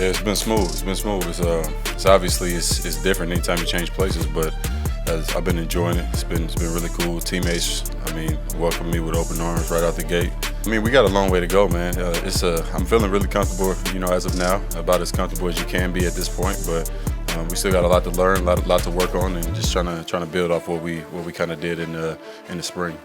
Yeah, it's been smooth. It's obviously it's different anytime you change places, but I've been enjoying it. It's been really cool. Teammates, welcome me with open arms right out the gate. We got a long way to go, man. I'm feeling really comfortable, as of now, about as comfortable as you can be at this point. But we still got a lot to learn, a lot to work on, and just trying to build off what we kind of did in the spring.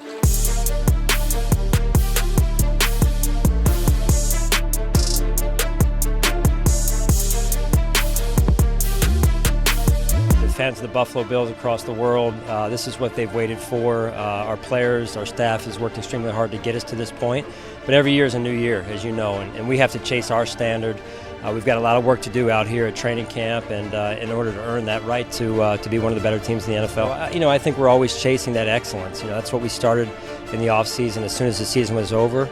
Fans of the Buffalo Bills across the world, this is what they've waited for. Our players, our staff has worked extremely hard to get us to this point, but every year is a new year, as you know, and we have to chase our standard. We've got a lot of work to do out here at training camp, and in order to earn that right to be one of the better teams in the NFL. I think we're always chasing that excellence. That's what we started in the offseason. As soon as the season was over,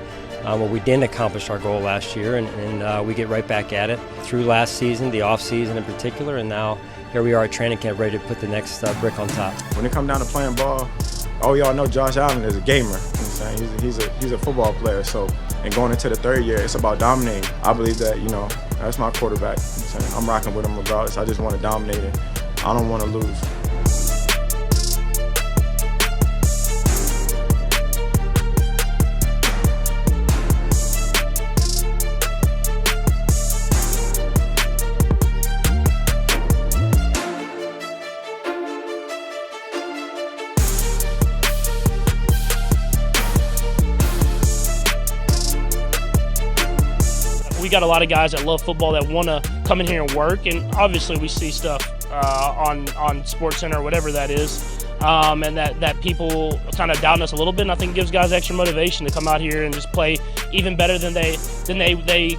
we didn't accomplish our goal last year, and we get right back at it through last season, the offseason in particular, and now here we are at training camp ready to put the next brick on top. When it comes down to playing ball, y'all know Josh Allen is a gamer. You know what I'm saying? He's a football player. So, and going into the third year, it's about dominating. I believe that, that's my quarterback. You know what I'm saying? I'm rocking with him regardless. I just want to dominate it. I don't want to lose. We got a lot of guys that love football that want to come in here and work, and obviously we see stuff on SportsCenter or whatever that is, and that people kind of doubt us a little bit, and I think it gives guys extra motivation to come out here and just play even better than they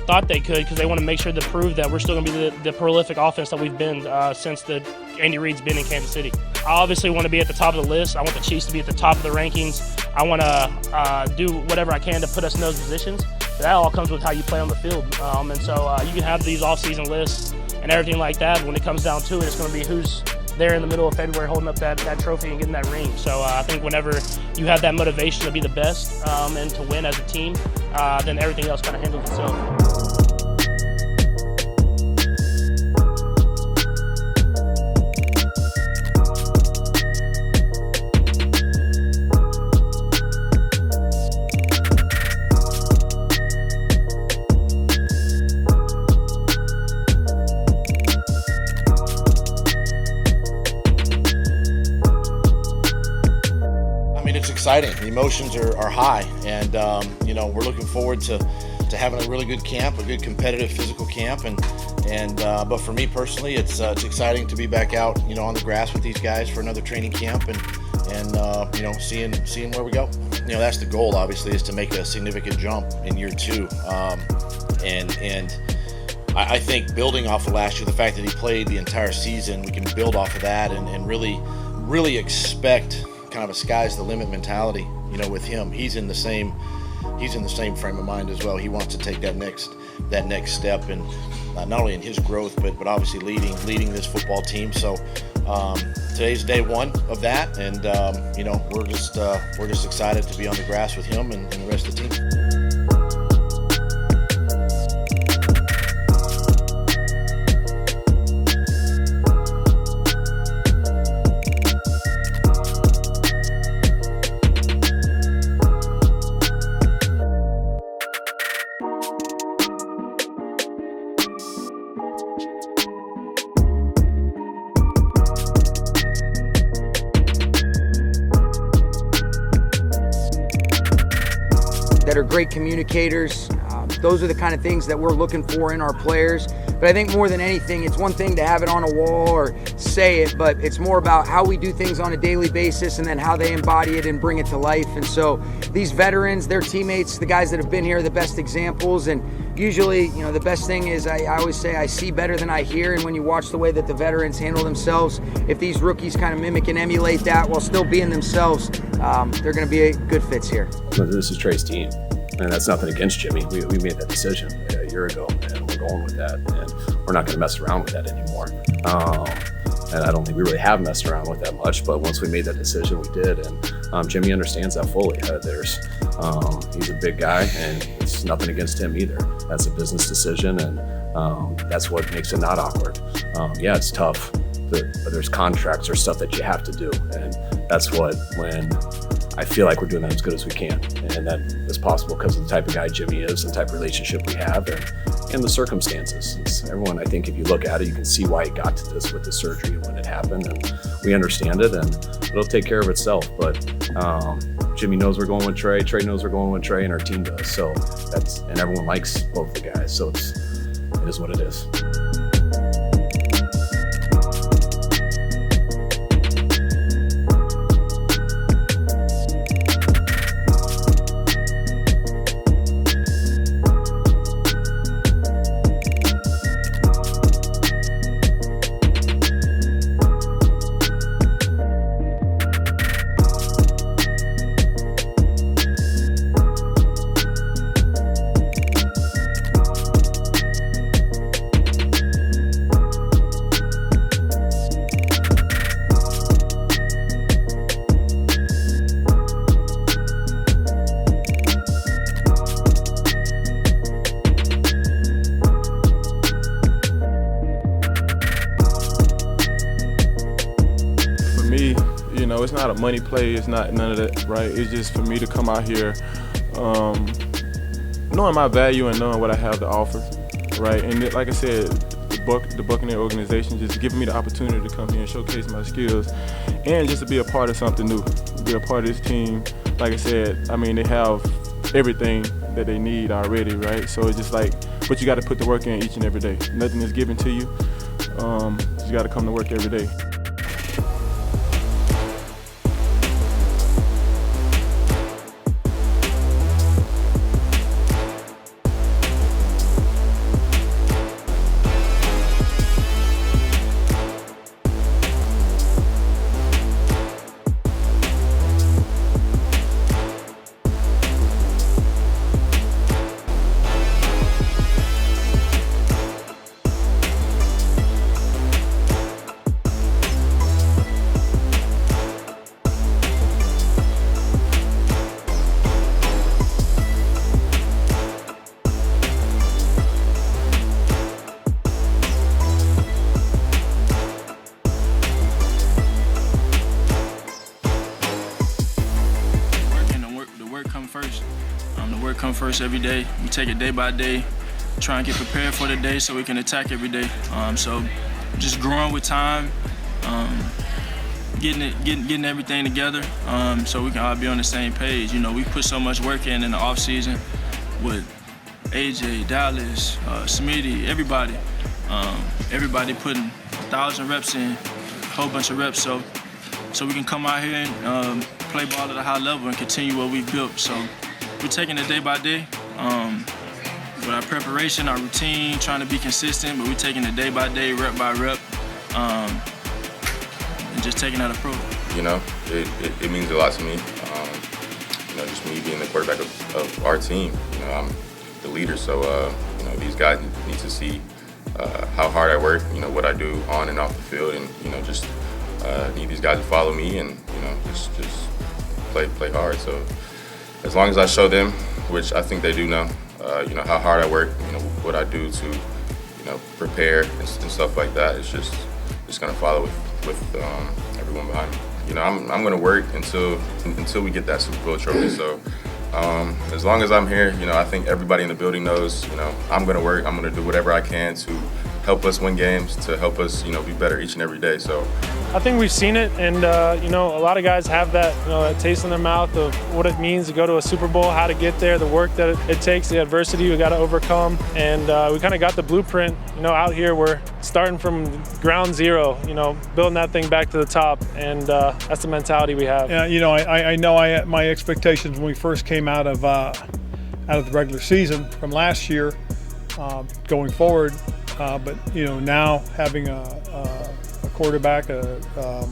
thought they could, because they want to make sure to prove that we're still going to be the prolific offense that we've been since Andy Reid's been in Kansas City. I obviously want to be at the top of the list. I want the Chiefs to be at the top of the rankings. I want to do whatever I can to put us in those positions. That all comes with how you play on the field. And so you can have these off-season lists and everything like that. When it comes down to it, it's going to be who's there in the middle of February holding up that trophy and getting that ring. So I think whenever you have that motivation to be the best and to win as a team, then everything else kind of handles itself. It's exciting. The emotions are high, and we're looking forward to having a really good camp, a good competitive physical camp, but for me personally, it's exciting to be back out, on the grass with these guys for another training camp, and seeing where we go. That's the goal. Obviously, is to make a significant jump in year two, and I think building off of last year, the fact that he played the entire season, we can build off of that and really expect kind of a sky's the limit mentality, with him. He's in the same frame of mind as well. He wants to take that next step, and not only in his growth, but obviously leading this football team. So today's day one of that, and we're just excited to be on the grass with him and the rest of the team. That are great communicators. Those are the kind of things that we're looking for in our players. But I think more than anything, it's one thing to have it on a wall or say it, but it's more about how we do things on a daily basis and then how they embody it and bring it to life. And so these veterans, their teammates, the guys that have been here are the best examples. And usually, the best thing is I always say I see better than I hear. And when you watch the way that the veterans handle themselves, if these rookies kind of mimic and emulate that while still being themselves, they're going to be good fits here. This is Trey's team, and that's nothing against Jimmy. We made that decision a year ago, and we're going with that, and we're not going to mess around with that anymore. And I don't think we really have messed around with that much, but once we made that decision, we did, and Jimmy understands that fully. He's a big guy, and that's nothing against him either. That's a business decision, and that's what makes it not awkward. Yeah, it's tough, but there's contracts or stuff that you have to do, and that's when I feel like we're doing that as good as we can, and that is possible because of the type of guy Jimmy is, and the type of relationship we have, and the circumstances. Everyone, I think, if you look at it, you can see why he got to this with the surgery and when it happened, and we understand it, and it'll take care of itself. But Jimmy knows we're going with Trey. Trey knows we're going with Trey, and our team does. So and everyone likes both the guys. So it is what it is. It's not a money play. It's not none of that, right? It's just for me to come out here knowing my value and knowing what I have to offer, right? And like I said, the Buccaneers organization just giving me the opportunity to come here and showcase my skills and just to be a part of something new, be a part of this team. Like I said, I mean, they have everything that they need already, right? So it's just like, but you got to put the work in each and every day. Nothing is given to you. You got to come to work every day. Come first every day. We take it day by day, try and get prepared for the day so we can attack every day. So just growing with time, getting everything together so we can all be on the same page. You know, we put so much work in the off season with AJ, Dallas, Smitty, everybody putting 1,000 reps in, a whole bunch of reps. So we can come out here and play ball at a high level and continue what we've built. So we're taking it day by day with our preparation, our routine, trying to be consistent, but we're taking it day by day, rep by rep, and just taking that approach. You know, it means a lot to me. Just me being the quarterback of our team. You know, I'm the leader, so these guys need to see how hard I work. You know, what I do on and off the field, and just need these guys to follow me and just play hard. So as long as I show them, which I think they do know, how hard I work, what I do to, prepare and stuff like that, it's just gonna follow with everyone behind me. I'm gonna work until we get that Super Bowl trophy. So as long as I'm here, I think everybody in the building knows, I'm gonna work. I'm gonna do whatever I can to help us win games, to help us, be better each and every day. So I think we've seen it, and a lot of guys have that, that taste in their mouth of what it means to go to a Super Bowl, how to get there, the work that it takes, the adversity we got to overcome, and we kind of got the blueprint. Out here we're starting from ground zero, building that thing back to the top, and that's the mentality we have. Yeah, I know my expectations when we first came out of the regular season from last year, going forward, but now having a quarterback of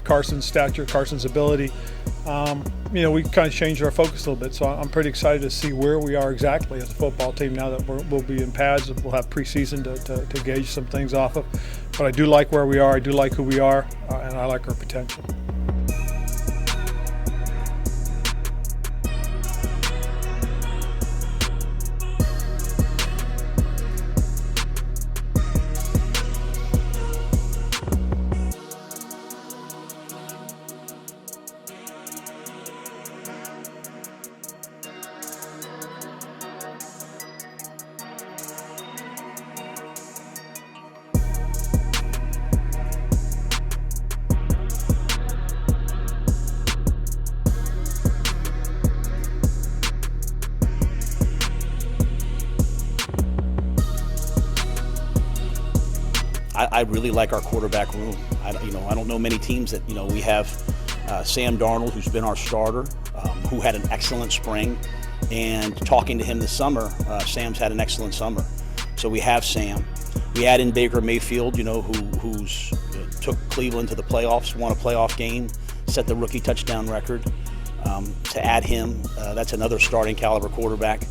Carson's stature, Carson's ability, we kind of changed our focus a little bit. So I'm pretty excited to see where we are exactly as a football team now that we'll be in pads. We'll have preseason to gauge some things off of. But I do like where we are. I do like who we are, and I like our potential. I really like our quarterback room. I don't know many teams that, we have Sam Darnold, who's been our starter, who had an excellent spring. And talking to him this summer, Sam's had an excellent summer. So we have Sam. We add in Baker Mayfield, who's took Cleveland to the playoffs, won a playoff game, set the rookie touchdown record. To add him, that's another starting caliber quarterback.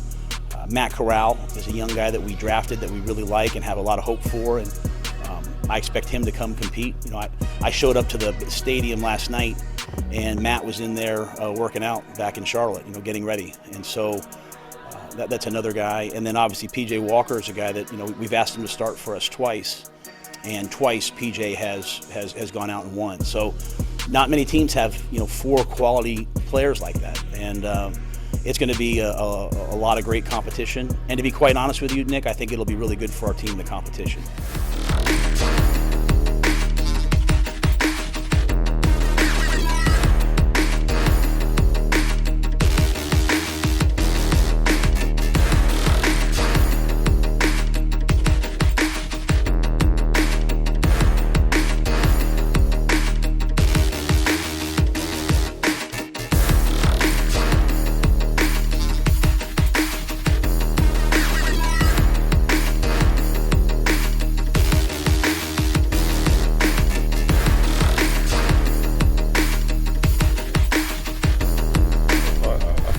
Matt Corral is a young guy that we drafted that we really like and have a lot of hope for, and I expect him to come compete. I showed up to the stadium last night, and Matt was in there working out back in Charlotte, getting ready, and so that's another guy. And then obviously PJ Walker is a guy that we've asked him to start for us twice, and twice PJ has gone out and won. So not many teams have 4 quality players like that, and it's going to be a lot of great competition. And to be quite honest with you, Nick, I think it'll be really good for our team, the competition.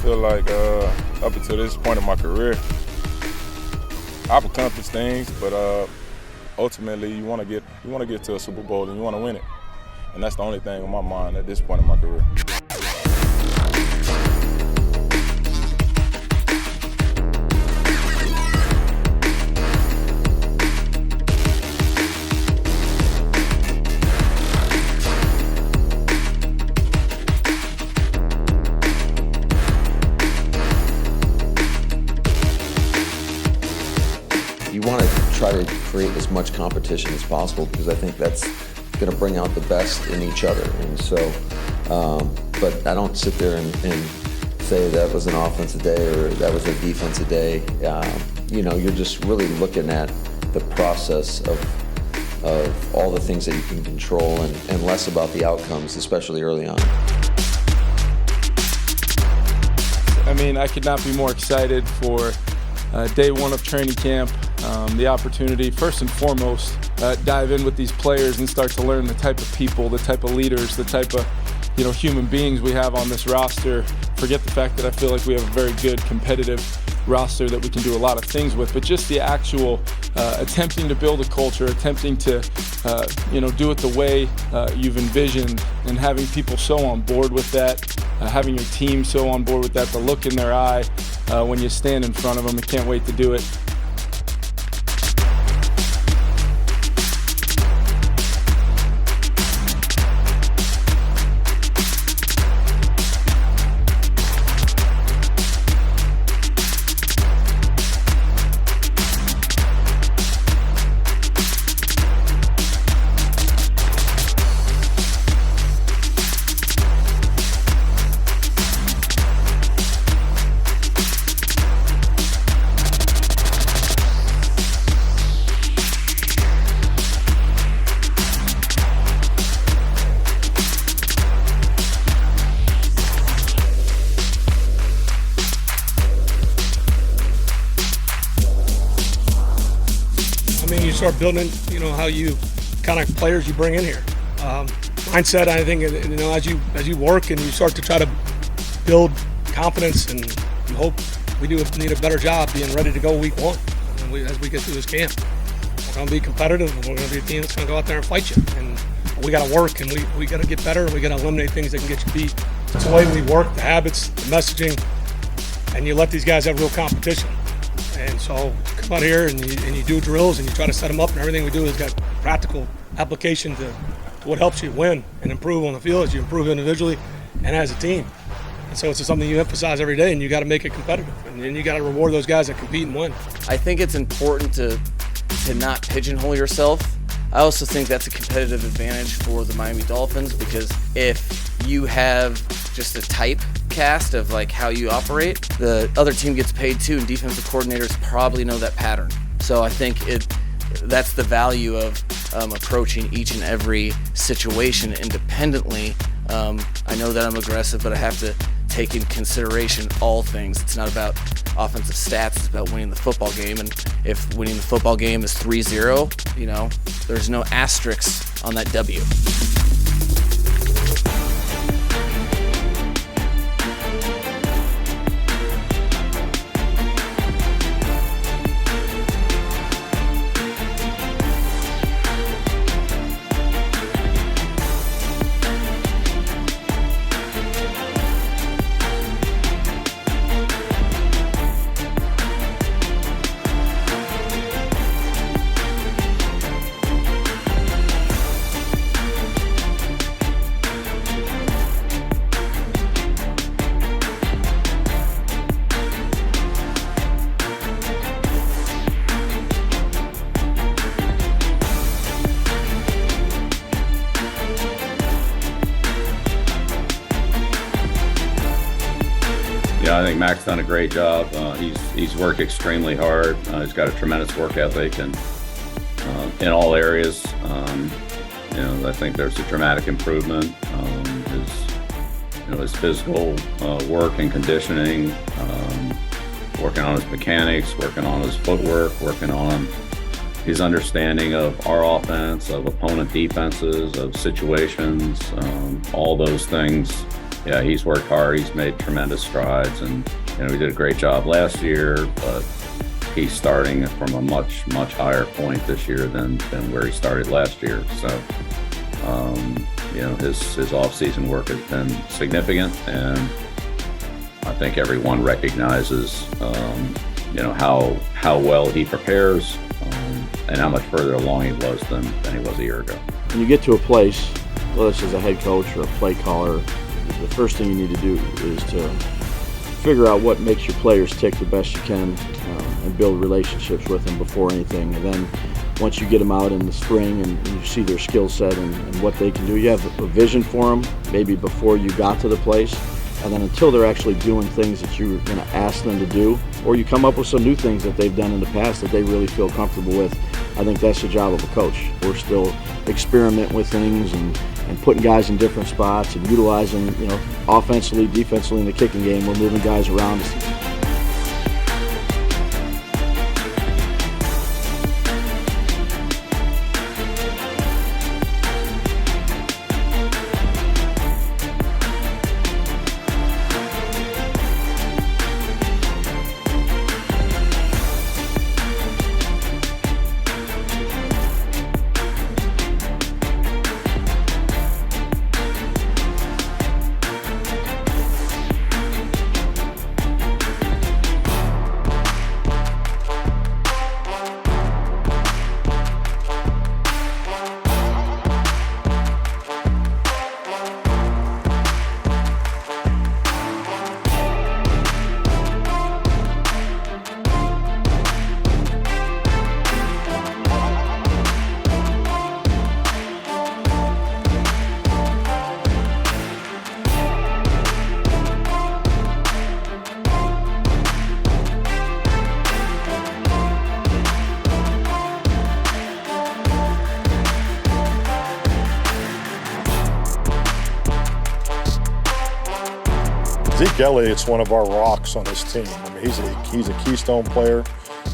Like up until this point in my career, I've accomplished things, but ultimately you want to get to a Super Bowl and you want to win it, and that's the only thing on my mind at this point in my career. You want to try to create as much competition as possible because I think that's going to bring out the best in each other. And so, but I don't sit there and say that was an offensive day or that was a defensive day. You're just really looking at the process of all the things that you can control and less about the outcomes, especially early on. I mean, I could not be more excited for day one of training camp. The opportunity, first and foremost, dive in with these players and start to learn the type of people, the type of leaders, the type of human beings we have on this roster. Forget the fact that I feel like we have a very good competitive roster that we can do a lot of things with, but just the actual attempting to build a culture, attempting to do it the way you've envisioned, and having people so on board with that, having your team so on board with that, the look in their eye when you stand in front of them. I can't wait to do it. Start building, how you kind of players you bring in here. Mindset, I think, as you work and you start to try to build confidence, and you hope we need a better job being ready to go week one as we get through this camp. We're going to be competitive, and we're going to be a team that's going to go out there and fight you. And we got to work, and we got to get better. We got to eliminate things that can get you beat. It's the way we work, the habits, the messaging, and you let these guys have real competition. And so come out here and you do drills and you try to set them up, and everything we do has got practical application to what helps you win and improve on the field as you improve individually and as a team. And so it's something you emphasize every day, and you got to make it competitive, and then you got to reward those guys that compete and win. I think it's important to not pigeonhole yourself. I also think that's a competitive advantage for the Miami Dolphins, because if you have just a type cast of like how you operate, the other team gets paid too, and defensive coordinators probably know that pattern. So I think that's the value of approaching each and every situation independently. I know that I'm aggressive, but I have to take in consideration all things. It's not about offensive stats, it's about winning the football game. And if winning the football game is 3-0, there's no asterisks on that W. Yeah, I think Mac's done a great job. He's worked extremely hard. He's got a tremendous work ethic, and in all areas, I think there's a dramatic improvement. His physical work and conditioning, working on his mechanics, working on his footwork, working on his understanding of our offense, of opponent defenses, of situations, all those things. Yeah, he's worked hard. He's made tremendous strides, and we did a great job last year, but he's starting from a much, much higher point this year than where he started last year. So, his off-season work has been significant, and I think everyone recognizes, how well he prepares, and how much further along he was than he was a year ago. When you get to a place, whether it's as a head coach or a play caller, the first thing you need to do is to figure out what makes your players tick the best you can, and build relationships with them before anything. And then once you get them out in the spring and you see their skill set and what they can do, you have a vision for them maybe before you got to the place. And then until they're actually doing things that you're going to ask them to do, or you come up with some new things that they've done in the past that they really feel comfortable with, I think that's the job of a coach. We're still experimenting with things and putting guys in different spots and utilizing, offensively, defensively in the kicking game. We're moving guys around. Zeke Elliott's one of our rocks on this team. I mean, he's a keystone player,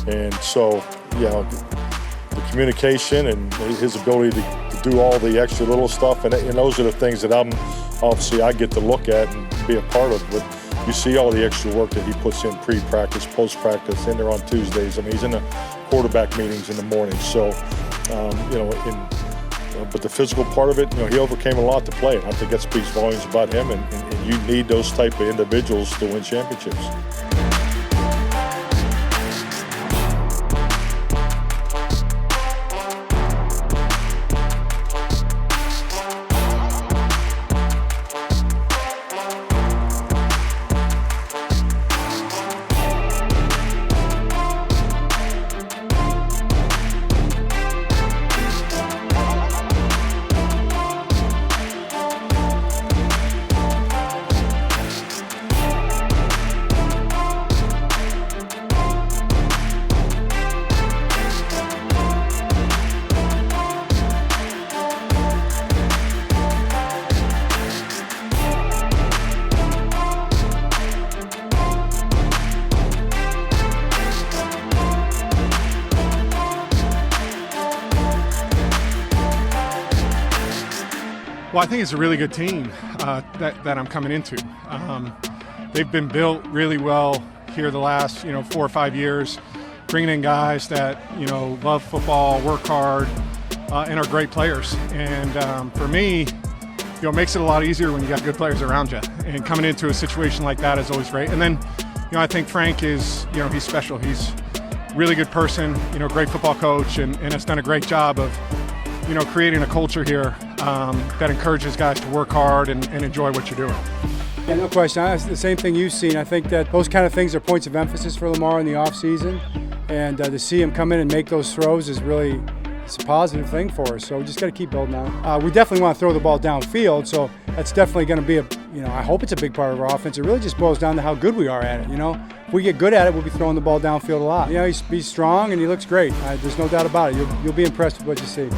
and so the communication and his ability to do all the extra little stuff, and those are the things that I get to look at and be a part of. But you see all the extra work that he puts in pre-practice, post-practice, in there on Tuesdays. I mean, he's in the quarterback meetings in the morning. So, but the physical part of it, he overcame a lot to play. And I think that speaks volumes about him, and you need those type of individuals to win championships. Well, I think it's a really good team that I'm coming into. They've been built really well here the last 4 or 5 years, bringing in guys that love football, work hard, and are great players. And for me, it makes it a lot easier when you got good players around you. And coming into a situation like that is always great. And then, I think Frank is, he's special. He's a really good person, great football coach, and has done a great job of, creating a culture here that encourages guys to work hard and enjoy what you're doing. Yeah, no question. It's the same thing you've seen. I think that those kind of things are points of emphasis for Lamar in the offseason. And to see him come in and make those throws is really it's a positive thing for us. So we just got to keep building on it. We definitely want to throw the ball downfield. So that's definitely going to be I hope it's a big part of our offense. It really just boils down to how good we are at it. If we get good at it, we'll be throwing the ball downfield a lot. He's strong and he looks great. There's no doubt about it. You'll be impressed with what you see.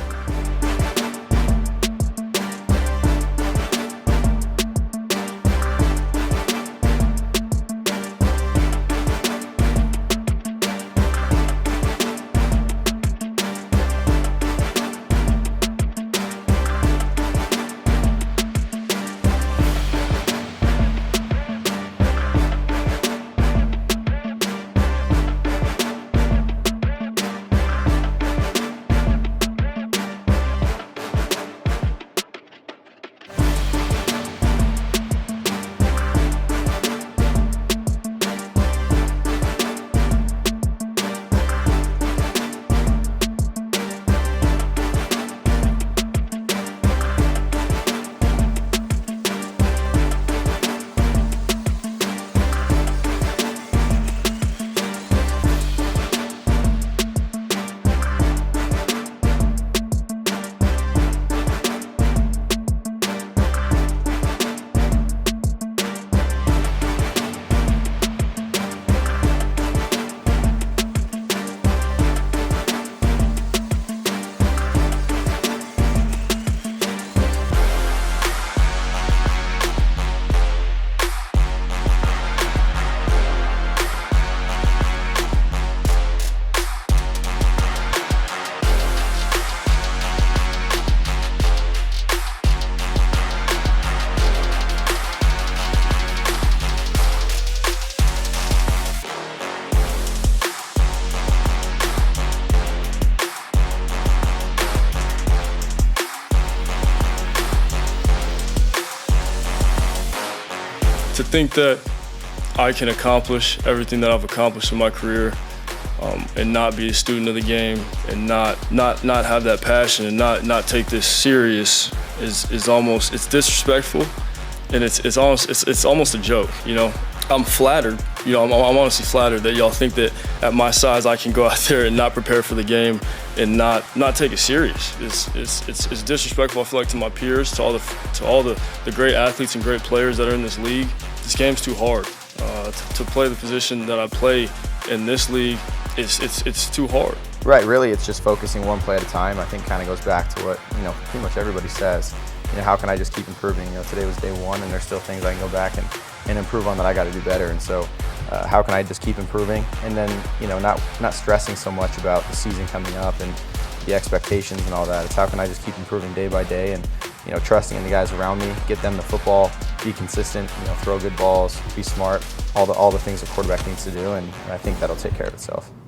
To think that I can accomplish everything that I've accomplished in my career and not be a student of the game and not have that passion and not take this serious is almost, it's disrespectful, and it's almost a joke, I'm flattered, I'm honestly flattered that y'all think that at my size I can go out there and not prepare for the game and not take it serious. It's disrespectful, I feel like, to my peers, to all the great athletes and great players that are in this league. This game's too hard. To play the position that I play in this league, it's too hard. Right, really, it's just focusing one play at a time. I think kind of goes back to what pretty much everybody says. How can I just keep improving? Today was day one, and there's still things I can go back and improve on that I got to do better. And so, how can I just keep improving? And then, not stressing so much about the season coming up and the expectations and all that. It's how can I just keep improving day by day and trusting in the guys around me, get them the football, be consistent, throw good balls, be smart, all the things a quarterback needs to do, and I think that'll take care of itself.